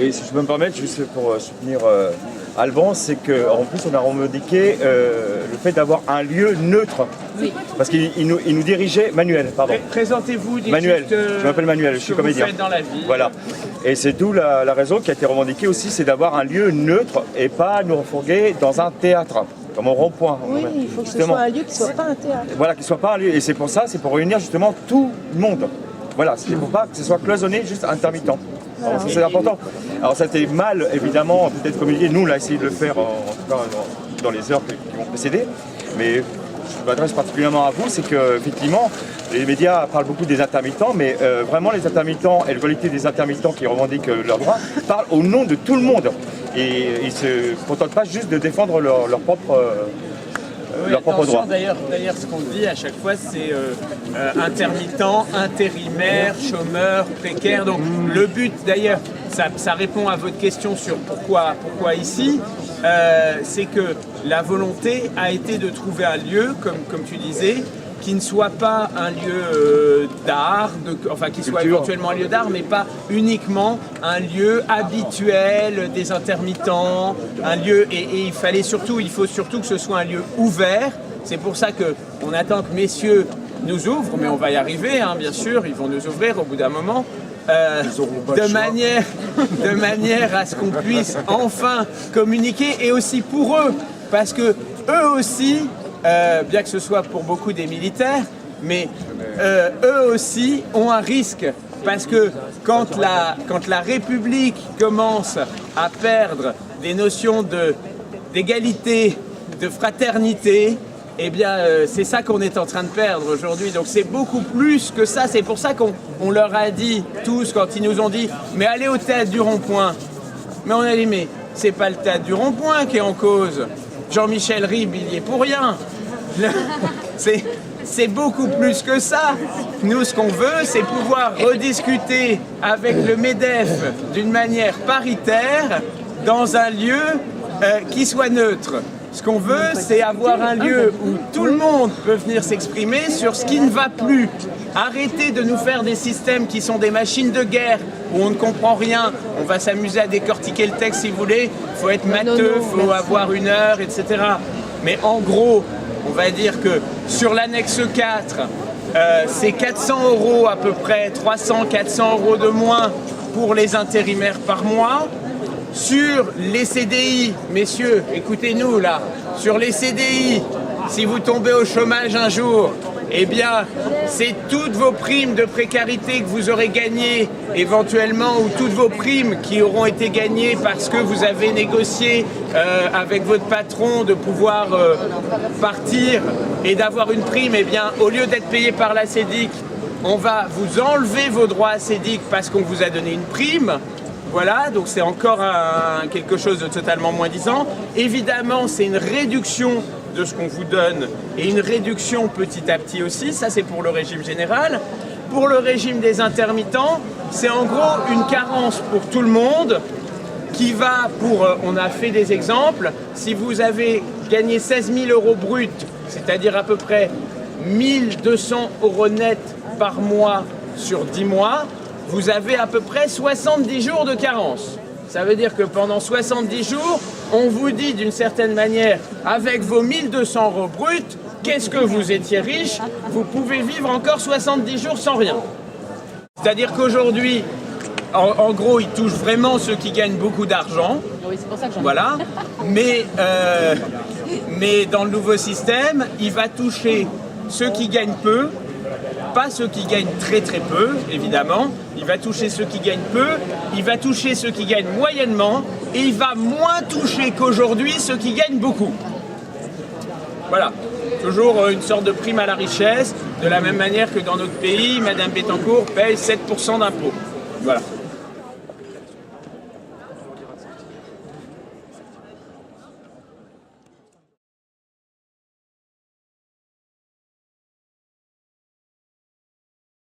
et si je peux me permettre, juste pour soutenir Alban, c'est qu'en plus on a revendiqué le fait d'avoir un lieu neutre. Oui. Parce qu'il nous dirigeait, Manuel, pardon. Présentez-vous, Manuel, je m'appelle Manuel, je suis comédien. Vous faites dans la vie. Voilà. Et c'est d'où la raison qui a été revendiquée aussi, c'est d'avoir un lieu neutre et pas nous refourguer dans un théâtre, comme au rond-point. Oui, il faut que ce soit un lieu qui ne soit pas un théâtre. Voilà, qui ne soit pas un lieu. Et c'est pour ça, c'est pour réunir justement tout le monde. Voilà, c'est pour pas que ce soit cloisonné, juste intermittent. Alors, c'est important. Alors ça a été mal, évidemment, peut-être communiqué. Nous, on a essayé de le faire, en tout cas dans les heures qui vont précéder. Mais je m'adresse particulièrement à vous, c'est qu'effectivement, les médias parlent beaucoup des intermittents, mais vraiment les intermittents et le collectif des intermittents qui revendiquent leurs droits parlent au nom de tout le monde. Et ils ne se contentent pas juste de défendre leur propre... leurs propres droits. D'ailleurs, ce qu'on dit à chaque fois, c'est intermittent, intérimaire, chômeur, précaire. Donc le but, d'ailleurs, ça répond à votre question sur pourquoi ici, c'est que la volonté a été de trouver un lieu, comme tu disais, qui ne soit pas un lieu d'art, enfin qui soit éventuellement un lieu d'art, mais pas uniquement un lieu habituel des intermittents, un lieu, et il faut surtout que ce soit un lieu ouvert. C'est pour ça qu'on attend que messieurs nous ouvrent, mais on va y arriver, hein, bien sûr, ils vont nous ouvrir au bout d'un moment. De manière à ce qu'on puisse enfin communiquer, et aussi pour eux, parce que eux aussi, bien que ce soit pour beaucoup des militaires, mais eux aussi ont un risque, parce que quand la République commence à perdre des notions d'égalité, de fraternité, eh bien c'est ça qu'on est en train de perdre aujourd'hui. Donc c'est beaucoup plus que ça. C'est pour ça qu'on leur a dit tous, quand ils nous ont dit « mais allez au théâtre du Rond-Point ». Mais on a dit « mais c'est pas le théâtre du Rond-Point qui est en cause. Jean-Michel Ribes, il y est pour rien. » C'est beaucoup plus que ça. Nous, ce qu'on veut, c'est pouvoir rediscuter avec le MEDEF d'une manière paritaire dans un lieu qui soit neutre. Ce qu'on veut, c'est avoir un lieu où tout le monde peut venir s'exprimer sur ce qui ne va plus. Arrêtez de nous faire des systèmes qui sont des machines de guerre, où on ne comprend rien. On va s'amuser à décortiquer le texte si vous voulez. Il faut être matheux, il faut avoir une heure, etc. Mais en gros, on va dire que sur l'annexe 4, c'est 400 € à peu près, 300, 400 € de moins pour les intérimaires par mois. Sur les CDI, messieurs, écoutez-nous là, sur les CDI, si vous tombez au chômage un jour, eh bien, c'est toutes vos primes de précarité que vous aurez gagnées éventuellement, ou toutes vos primes qui auront été gagnées parce que vous avez négocié avec votre patron de pouvoir partir et d'avoir une prime. Eh bien, au lieu d'être payé par la CEDIC, on va vous enlever vos droits à CEDIC parce qu'on vous a donné une prime. Voilà, donc c'est encore quelque chose de totalement moins-disant. Évidemment, c'est une réduction de ce qu'on vous donne, et une réduction petit à petit aussi, ça c'est pour le régime général. Pour le régime des intermittents, c'est en gros une carence pour tout le monde, qui va pour, on a fait des exemples, si vous avez gagné 16 000 € bruts, c'est-à-dire à peu près 1 200 € net par mois sur 10 mois, vous avez à peu près 70 jours de carence. Ça veut dire que pendant 70 jours, on vous dit d'une certaine manière, avec vos 1 200 € bruts, qu'est-ce que vous étiez riche, vous pouvez vivre encore 70 jours sans rien. C'est-à-dire qu'aujourd'hui, en gros, ils touchent vraiment ceux qui gagnent beaucoup d'argent. Oui, c'est pour ça que j'en ai. Voilà. Mais dans le nouveau système, il va toucher ceux qui gagnent peu, pas ceux qui gagnent très très peu, évidemment. Il va toucher ceux qui gagnent peu, il va toucher ceux qui gagnent moyennement, et il va moins toucher qu'aujourd'hui ceux qui gagnent beaucoup. Voilà. Toujours une sorte de prime à la richesse, de la même manière que dans notre pays, Madame Bettencourt paye 7% d'impôts. Voilà.